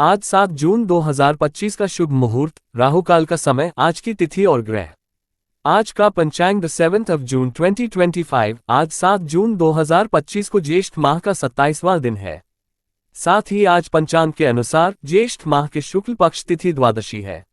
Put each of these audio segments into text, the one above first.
आज 7 जून 2025 का शुभ मुहूर्त, राहु काल का समय, आज की तिथि और ग्रह। आज का पंचांग 7 जून 2025, आज 7 जून 2025 को ज्येष्ठ माह का 27वां दिन है। साथ ही आज पंचांग के अनुसार ज्येष्ठ माह के शुक्ल पक्ष तिथि द्वादशी है।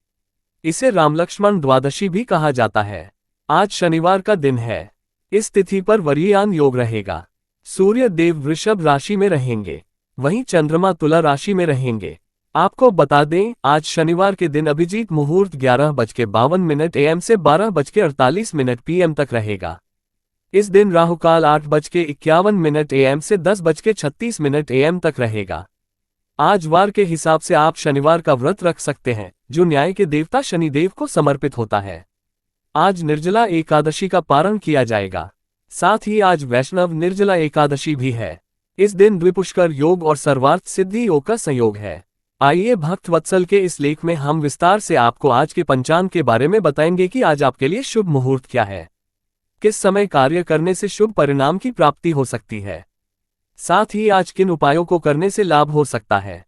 इसे रामलक्ष्मण द्वादशी भी कहा जाता है। आज शनिवार का दिन है। इस तिथि पर वरीयान योग रहेगा। सूर्य देव वृषभ राशि में रहेंगे, वहीं चंद्रमा तुला राशि में रहेंगे। आपको बता दें, आज शनिवार के दिन अभिजीत मुहूर्त 11:52 AM से 12:48 PM तक रहेगा। इस दिन राहु काल 8:51 AM से 10:36 AM तक रहेगा। आज वार के हिसाब से आप शनिवार का व्रत रख सकते हैं, जो न्याय के देवता शनिदेव को समर्पित होता है। आज निर्जला एकादशी का पारण किया जाएगा। साथ ही आज वैष्णव निर्जला एकादशी भी है। इस दिन द्विपुष्कर योग और सर्वार्थ सिद्धि योग का संयोग है। आइए भक्त वत्सल के इस लेख में हम विस्तार से आपको आज के पंचांग के बारे में बताएंगे कि आज आपके लिए शुभ मुहूर्त क्या है, किस समय कार्य करने से शुभ परिणाम की प्राप्ति हो सकती है, साथ ही आज किन उपायों को करने से लाभ हो सकता है।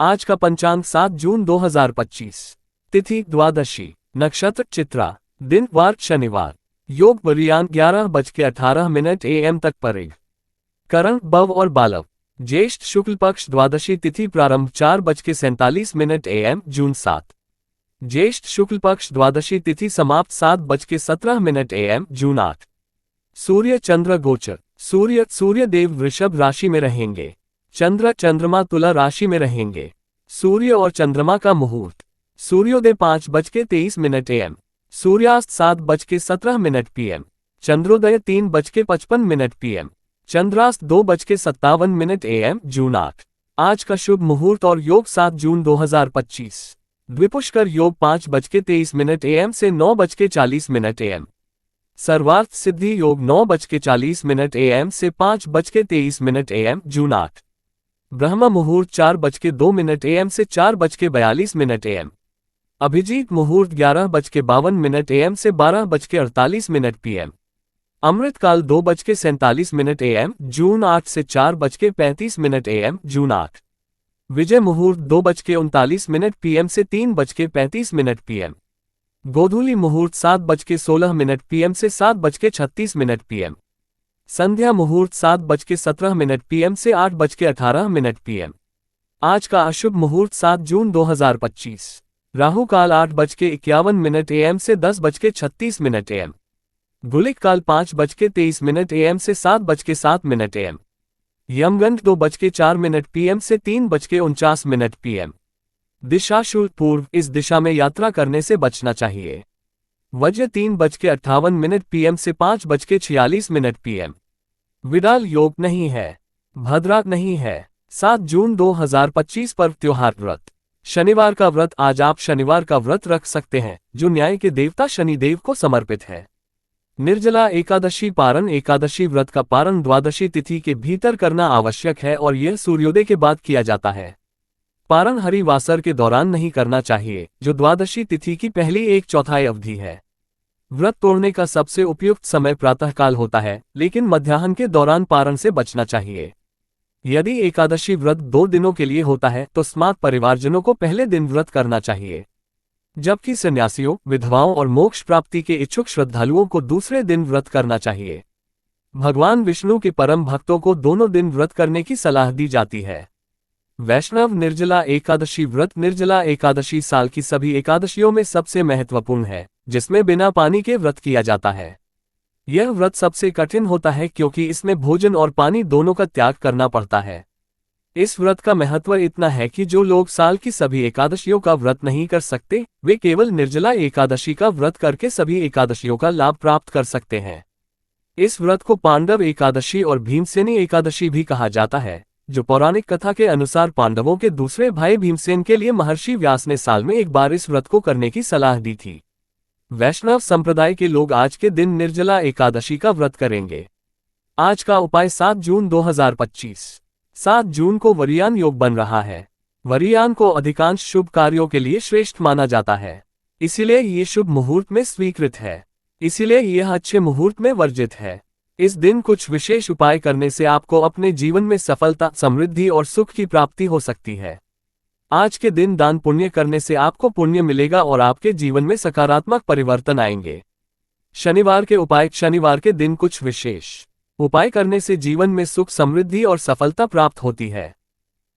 आज का पंचांग 7 जून 2025, तिथि द्वादशी, नक्षत्र चित्रा, दिन वार शनिवार, योग वरीयान 11:18 AM तक परेग, करण बव और बालव, ज्येष्ठ शुक्ल पक्ष द्वादशी तिथि प्रारंभ 4:47 AM जून 7, ज्येष्ठ शुक्ल पक्ष द्वादशी तिथि समाप्त 7:17 AM जून 8। सूर्य चंद्र गोचर, सूर्य देव वृषभ राशि में रहेंगे, चंद्रमा तुला राशि में रहेंगे। सूर्य और चंद्रमा का मुहूर्त, सूर्योदय 5:23 AM, सूर्यास्त 7:17 PM, चंद्रोदय 3:55 PM, चंद्रास्त 2:57 AM जून 8। आज का शुभ मुहूर्त और योग 7 जून 2025, द्विपुष्कर योग 5:23 AM से 9:40 AM, सर्वार्थ सिद्धि योग 9:40 AM से 5:23 AM जून 8, ब्रह्म मुहूर्त 4:02 AM से 4:42 AM, अभिजीत मुहूर्त 11:52 AM से 12:48 PM, अमृतकाल 2:47 AM जून 8 से 4:35 AM जून 8, विजय मुहूर्त 2:39 PM से 3:35 PM, गोधूली मुहूर्त 7:16 PM से 7:36 PM, संध्या मुहूर्त 7:17 PM से 8:18 PM। आज का अशुभ मुहूर्त 7 जून 2025, राहु काल 8:51 AM से 10:36 AM, गुलिक काल 5:23 AM से 7:07 AM, यमगंठ 2:04 PM से 3:49 PM। दिशा शुभ पूर्व, इस दिशा में यात्रा करने से बचना चाहिए। वज्र 3:58 PM से 5:46 PM। विडाल योग नहीं है, भद्रा नहीं है। 7 जून 2025 पर्व त्योहार व्रत, शनिवार का व्रत। आज आप शनिवार का व्रत रख सकते हैं, जो न्याय के देवता शनिदेव को समर्पित है। निर्जला एकादशी पारण, एकादशी व्रत का पारण द्वादशी तिथि के भीतर करना आवश्यक है और यह सूर्योदय के बाद किया जाता है। पारण हरिवासर के दौरान नहीं करना चाहिए, जो द्वादशी तिथि की पहली 1/4 अवधि है। व्रत तोड़ने का सबसे उपयुक्त समय प्रातःकाल होता है, लेकिन मध्याह्न के दौरान पारण से बचना चाहिए। यदि एकादशी व्रत 2 दिनों के लिए होता है तो स्मार्त परिवारजनों को पहले दिन व्रत करना चाहिए, जबकि सन्यासियों, विधवाओं और मोक्ष प्राप्ति के इच्छुक श्रद्धालुओं को दूसरे दिन व्रत करना चाहिए। भगवान विष्णु के परम भक्तों को दोनों दिन व्रत करने की सलाह दी जाती है। वैष्णव निर्जला एकादशी व्रत, निर्जला एकादशी साल की सभी एकादशियों में सबसे महत्वपूर्ण है, जिसमें बिना पानी के व्रत किया जाता है। यह व्रत सबसे कठिन होता है क्योंकि इसमें भोजन और पानी दोनों का त्याग करना पड़ता है। इस व्रत का महत्व इतना है कि जो लोग साल की सभी एकादशियों का व्रत नहीं कर सकते, वे केवल निर्जला एकादशी का व्रत करके सभी एकादशियों का लाभ प्राप्त कर सकते हैं। इस व्रत को पांडव एकादशी और भीमसेनी एकादशी भी कहा जाता है, जो पौराणिक कथा के अनुसार पांडवों के दूसरे भाई भीमसेन के लिए महर्षि व्यास ने साल में एक बार इस व्रत को करने की सलाह दी थी। वैष्णव संप्रदाय के लोग आज के दिन निर्जला एकादशी का व्रत करेंगे। आज का उपाय 7 जून 2025, 7 जून को वरीयान योग बन रहा है। वरीयान को अधिकांश शुभ कार्यों के लिए श्रेष्ठ माना जाता है, इसीलिए ये शुभ मुहूर्त में स्वीकृत है, इसीलिए यह अच्छे मुहूर्त में वर्जित है। इस दिन कुछ विशेष उपाय करने से आपको अपने जीवन में सफलता, समृद्धि और सुख की प्राप्ति हो सकती है। आज के दिन दान पुण्य करने से आपको पुण्य मिलेगा और आपके जीवन में सकारात्मक परिवर्तन आएंगे। शनिवार के उपाय। शनिवार के दिन कुछ विशेष उपाय करने से जीवन में सुख, समृद्धि और सफलता प्राप्त होती है।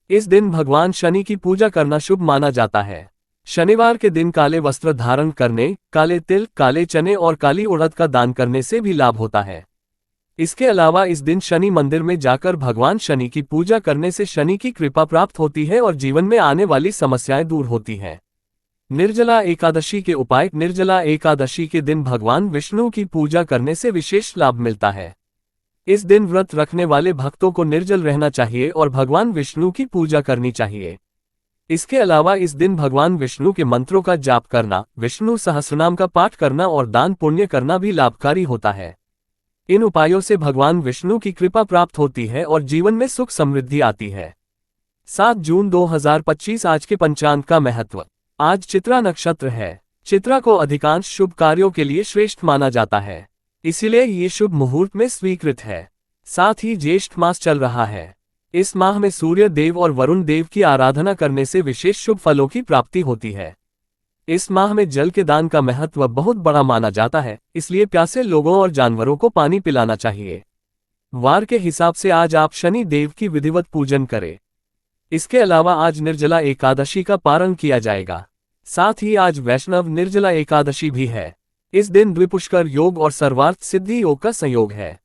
इस दिन भगवान शनि की पूजा करना शुभ माना जाता है। शनिवार के दिन काले वस्त्र धारण करने, काले तिल, काले चने और काली उड़द का दान करने से भी लाभ होता है। इसके अलावा इस दिन शनि मंदिर में जाकर भगवान शनि की पूजा करने से शनि की कृपा प्राप्त होती है और जीवन में आने वाली समस्याएं दूर होती हैं। निर्जला एकादशी के उपाय। निर्जला एकादशी के दिन भगवान विष्णु की पूजा करने से विशेष लाभ मिलता है। इस दिन व्रत रखने वाले भक्तों को निर्जल रहना चाहिए और भगवान विष्णु की पूजा करनी चाहिए। इसके अलावा इस दिन भगवान विष्णु के मंत्रों का जाप करना, विष्णु सहस्रनाम का पाठ करना और दान पुण्य करना भी लाभकारी होता है। इन उपायों से भगवान विष्णु की कृपा प्राप्त होती है और जीवन में सुख समृद्धि आती है। 7 जून 2025 आज के पंचांग का महत्व। आज चित्रा नक्षत्र है। चित्रा को अधिकांश शुभ कार्यों के लिए श्रेष्ठ माना जाता है, इसीलिए ये शुभ मुहूर्त में स्वीकृत है। साथ ही ज्येष्ठ मास चल रहा है। इस माह में सूर्य देव और वरुण देव की आराधना करने से विशेष शुभ फलों की प्राप्ति होती है। इस माह में जल के दान का महत्व बहुत बड़ा माना जाता है, इसलिए प्यासे लोगों और जानवरों को पानी पिलाना चाहिए। वार के हिसाब से आज आप शनि देव की विधिवत पूजन करें। इसके अलावा आज निर्जला एकादशी का पारण किया जाएगा। साथ ही आज वैष्णव निर्जला एकादशी भी है। इस दिन द्विपुष्कर योग और सर्वार्थ सिद्धि योग का संयोग है।